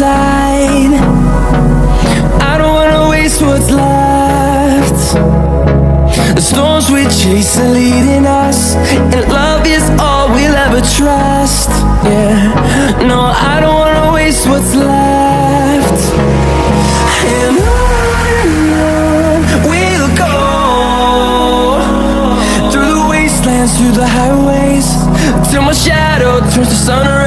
side. I don't wanna waste what's left. The storms we chase are leading us, and love is all we'll ever trust. Yeah, no, I don't wanna waste what's left. And on we'll go, through the wastelands, through the highways, till my shadow turns to sun